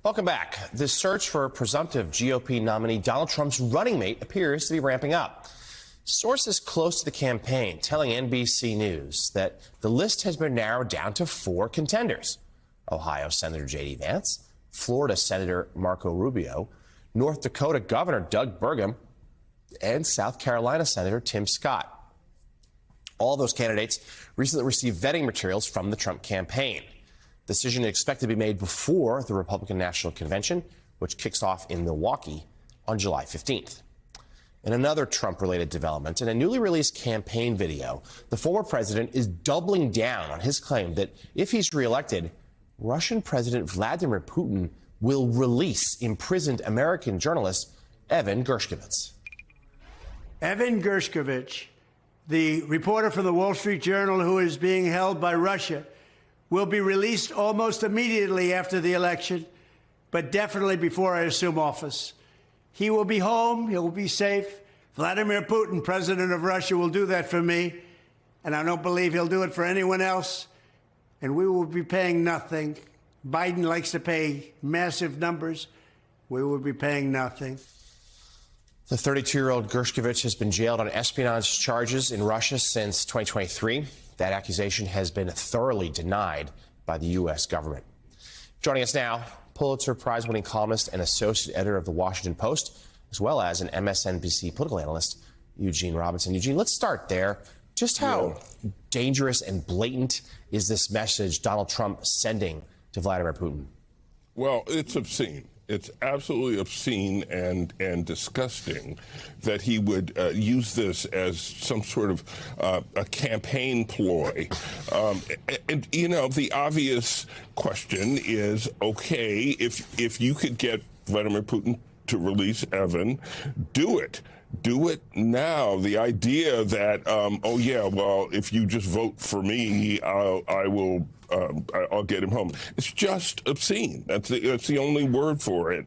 Welcome back. The search for presumptive GOP nominee Donald Trump's running mate appears to be ramping up. Sources close to the campaign telling NBC News that the list has been narrowed down to 4 contenders: Ohio Senator J.D. Vance, Florida Senator Marco Rubio, North Dakota Governor Doug Burgum, and South Carolina Senator Tim Scott. All those candidates recently received vetting materials from the Trump campaign. The decision is expected to be made before the Republican National Convention, which kicks off in Milwaukee on July 15th. In another Trump-related development, in a newly released campaign video, the former president is doubling down on his claim that if he's reelected, Russian President Vladimir Putin will release imprisoned American journalist Evan Gershkovich. Evan Gershkovich, the reporter from the Wall Street Journal who is being held by Russia, will be released almost immediately after the election, but definitely before I assume office. He will be home. He will be safe. Vladimir Putin, president of Russia, will do that for me, and I don't believe he'll do it for anyone else, and we will be paying nothing. Biden likes to pay massive numbers. We will be paying nothing. The 32-year-old Gershkovich has been jailed on espionage charges in Russia since 2023. That accusation has been thoroughly denied by the U.S. government. Joining us now, Pulitzer Prize-winning columnist and associate editor of The Washington Post, as well as an MSNBC political analyst, Eugene Robinson. Eugene, let's start there. Just how dangerous and blatant is this message Donald Trump sending to Vladimir Putin? Well, it's obscene. It's absolutely obscene and disgusting that he would use this as some sort of a campaign ploy. And, you know, the obvious question is, okay, if you could get Vladimir Putin to release Evan, do it. Do it now. The idea that, oh, yeah, well, if you just vote for me, I'll get him home. It's just obscene. That's the only word for it.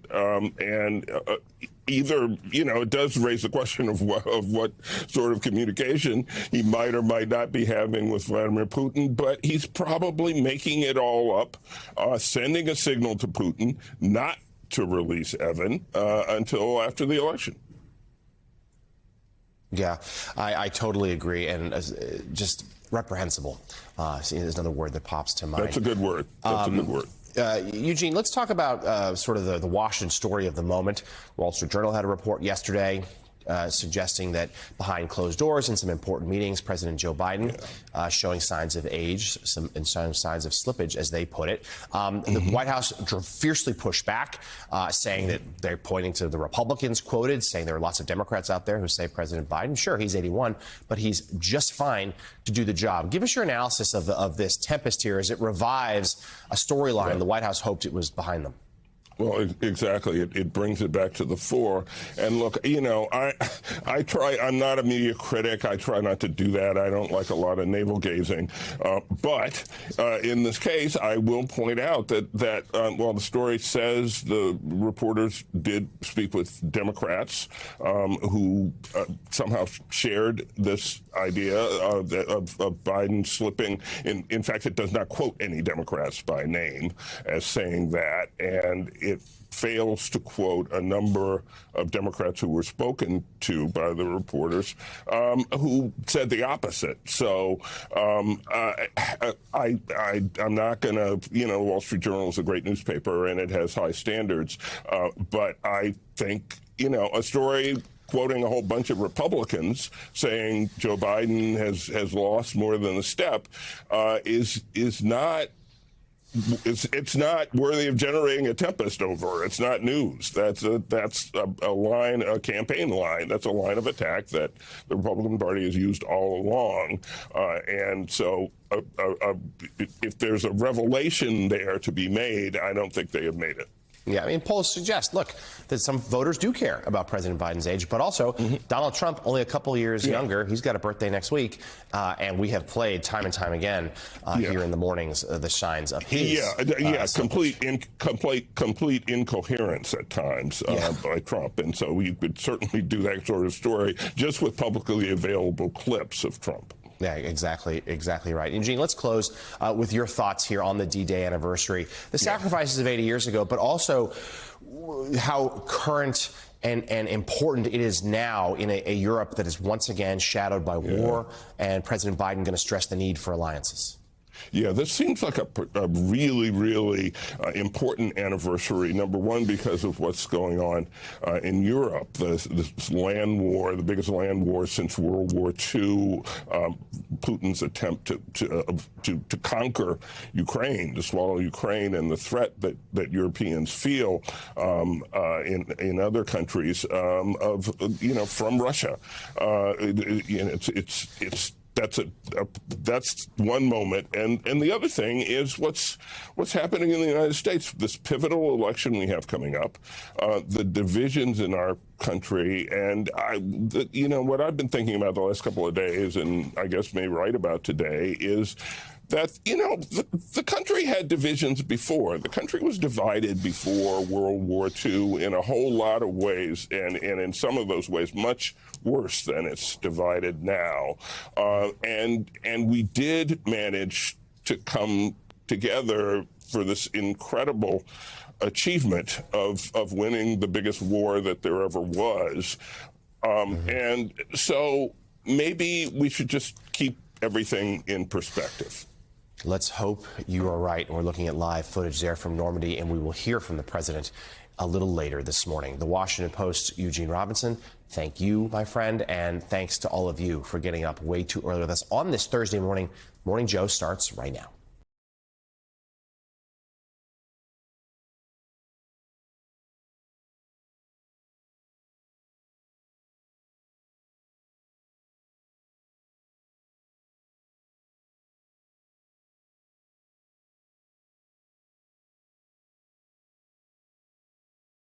Either, you know, it does raise the question of what sort of communication he might or might not be having with Vladimir Putin, but he's probably making it all up, sending a signal to Putin not to release Evan until after the election. Yeah, I totally agree, and just reprehensible is another word that pops to mind. That's a good word. That's a good word. Eugene, let's talk about sort of the Washington story of the moment. Wall Street Journal had a report yesterday suggesting that behind closed doors in some important meetings, President Joe Biden showing signs of age, some signs of slippage, as they put it. The White House fiercely pushed back, saying that they're pointing to the Republicans quoted, saying there are lots of Democrats out there who say President Biden, sure, he's 81, but he's just fine to do the job. Give us your analysis of this tempest here as it revives a storyline the White House hoped it was behind them. Well, exactly. It brings it back to the fore. And look, you know, I'm not a media critic. I try not to do that. I don't like a lot of navel gazing. But in this case, I will point out that while the story says the reporters did speak with Democrats who somehow shared this idea of Biden slipping. In fact, it does not quote any Democrats by name as saying that. And it fails to quote a number of Democrats who were spoken to by the reporters who said the opposite. So I'm not going to, you know, Wall Street Journal is a great newspaper and it has high standards. But I think, you know, a story quoting a whole bunch of Republicans saying Joe Biden has lost more than a step is not. It's not worthy of generating a tempest over. It's not news. That's a line, a campaign line. That's a line of attack that the Republican Party has used all along. And so if there's a revelation there to be made, I don't think they have made it. Yeah, I mean, polls suggest, look, that some voters do care about President Biden's age, but also Donald Trump, only a couple years younger. He's got a birthday next week, and we have played time and time again here in the mornings the shines of his. Complete incoherence at times by Trump, and so you could certainly do that sort of story just with publicly available clips of Trump. Yeah, exactly right. Eugene, let's close with your thoughts here on the D-Day anniversary. The sacrifices of 80 years ago, but also how current and important it is now in a Europe that is once again shadowed by war, and President Biden going to stress the need for alliances. Yeah, this seems like a really, really important anniversary. Number one, because of what's going on in Europe, this land war, the biggest land war since World War II, Putin's attempt to conquer Ukraine, to swallow Ukraine, and the threat that Europeans feel in other countries from Russia. That's one moment, and the other thing is what's happening in the United States. This pivotal election we have coming up, the divisions in our country, and what I've been thinking about the last couple of days, and I guess may write about today, is that, the country had divisions before. The country was divided before World War II in a whole lot of ways, and in some of those ways much worse than it's divided now. And we did manage to come together for this incredible achievement of winning the biggest war that there ever was. And so maybe we should just keep everything in perspective. Let's hope you are right. We're looking at live footage there from Normandy, and we will hear from the president a little later this morning. The Washington Post's Eugene Robinson, thank you, my friend, and thanks to all of you for getting up way too early with us on this Thursday morning. Morning Joe starts right now.